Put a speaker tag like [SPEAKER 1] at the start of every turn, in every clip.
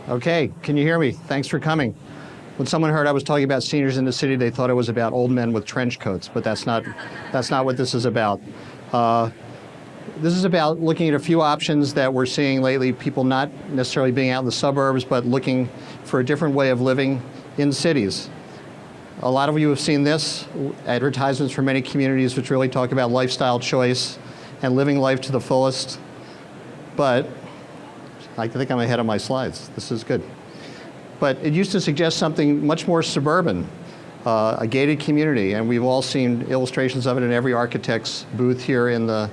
[SPEAKER 1] Okay, can you hear me? Thanks for coming. When someone heard I was talking about seniors in the city, they thought it was about old men with trench coats, but that's not what this is about. This is about looking at a few options that we're seeing lately, people not necessarily being out in the suburbs, but looking for a different way of living in cities. A lot of you have seen this, advertisements for many communities which really talk about lifestyle choice and living life to the fullest, but I think I'm ahead of my slides. This is good. But it used to suggest something much more suburban, a gated community, and we've all seen illustrations of it in every architect's booth here in the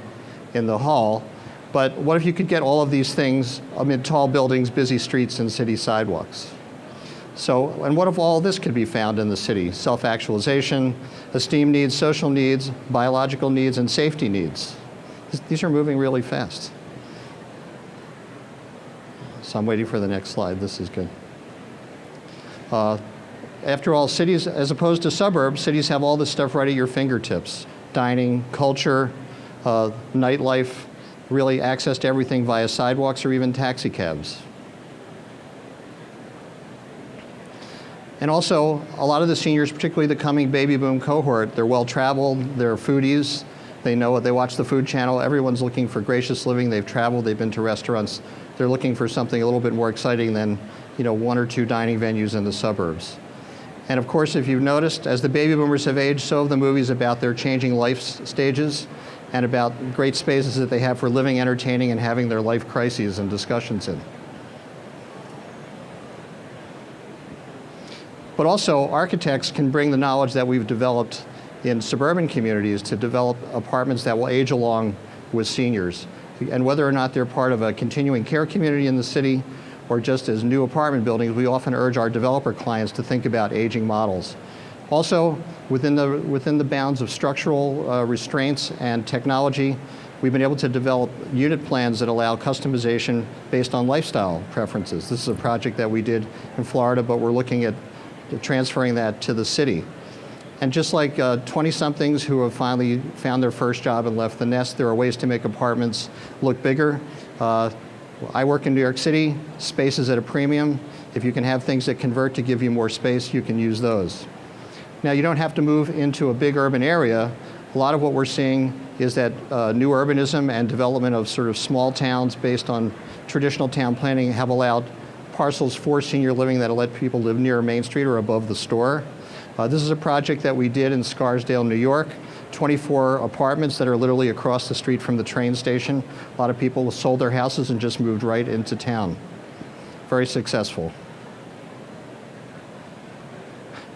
[SPEAKER 1] hall. But what if you could get all of these things amid tall buildings, busy streets, and city sidewalks? So, and what if all this could be found in the city? Self-actualization, esteem needs, social needs, biological needs, and safety needs. These are moving really fast. So I'm waiting for the next slide. This is good. After all, cities, as opposed to suburbs, cities have all this stuff right at your fingertips. Dining, culture, nightlife, really access to everything via sidewalks or even taxi cabs. And also, a lot of the seniors, particularly the coming baby boom cohort, they're well-traveled, they're foodies, they know what they watch the Food Channel, everyone's looking for gracious living, they've traveled, they've been to restaurants, they're looking for something a little bit more exciting than, one or two dining venues in the suburbs. And of course, if you've noticed, as the baby boomers have aged, so have the movies about their changing life stages and about great spaces that they have for living, entertaining, and having their life crises and discussions in. But also, architects can bring the knowledge that we've developed in suburban communities to develop apartments that will age along with seniors. And whether or not they're part of a continuing care community in the city or just as new apartment buildings, we often urge our developer clients to think about aging models. Also, within the bounds of structural restraints and technology, we've been able to develop unit plans that allow customization based on lifestyle preferences. This is a project that we did in Florida, but we're looking at transferring that to the city. And just like 20-somethings who have finally found their first job and left the nest, there are ways to make apartments look bigger. I work in New York City, space is at a premium. If you can have things that convert to give you more space, you can use those. Now, you don't have to move into a big urban area. A lot of what we're seeing is that new urbanism and development of sort of small towns based on traditional town planning have allowed parcels for senior living that let people live near Main Street or above the store. This is a project that we did in Scarsdale, New York. 24 apartments that are literally across the street from the train station. A lot of people sold their houses and just moved right into town. Very successful.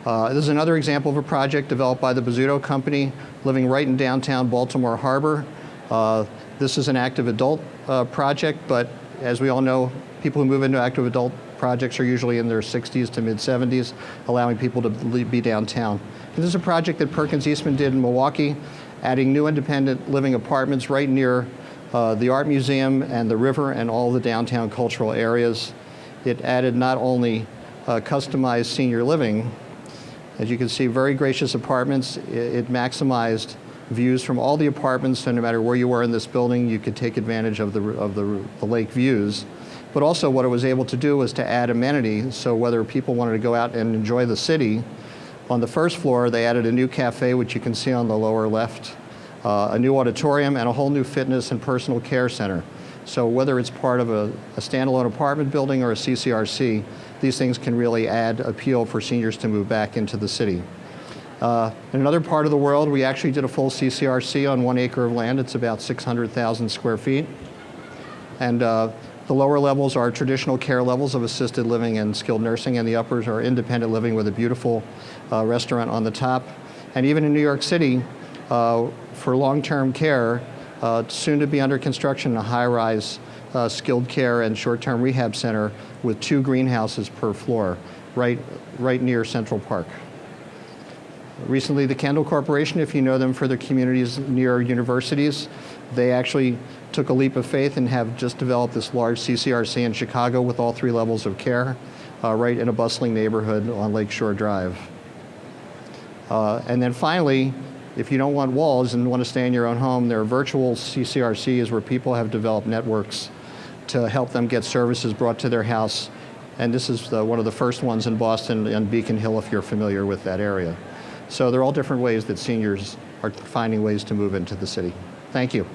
[SPEAKER 1] This is another example of a project developed by the Bizzuto Company, living right in downtown Baltimore Harbor. This is an active adult project, but as we all know, people who move into active adult projects are usually in their 60s to mid-70s, allowing people to be downtown. And this is a project that Perkins Eastman did in Milwaukee, adding new independent living apartments right near the art museum and the river and all the downtown cultural areas. It added not only customized senior living, as you can see, very gracious apartments. It maximized views from all the apartments, so no matter where you were in this building, you could take advantage of the lake views. But also what it was able to do was to add amenities, so whether people wanted to go out and enjoy the city, on the first floor they added a new cafe, which you can see on the lower left, a new auditorium, and a whole new fitness and personal care center. So whether it's part of a standalone apartment building or a CCRC, these things can really add appeal for seniors to move back into the city. In another part of the world, we actually did a full CCRC on 1 acre of land. It's about 600,000 square feet. And the lower levels are traditional care levels of assisted living and skilled nursing, and the uppers are independent living with a beautiful restaurant on the top. And even in New York City, for long-term care, soon to be under construction, a high-rise skilled care and short-term rehab center with 2 greenhouses per floor, right near Central Park. Recently, the Kendall Corporation, if you know them for their communities near universities, they actually took a leap of faith and have just developed this large CCRC in Chicago with all 3 levels of care, right in a bustling neighborhood on Lakeshore Drive. And then finally, if you don't want walls and want to stay in your own home, there are virtual CCRCs where people have developed networks to help them get services brought to their house and this is one of the first ones in Boston on Beacon Hill, if you're familiar with that area. So they're all different ways that seniors are finding ways to move into the city. Thank you.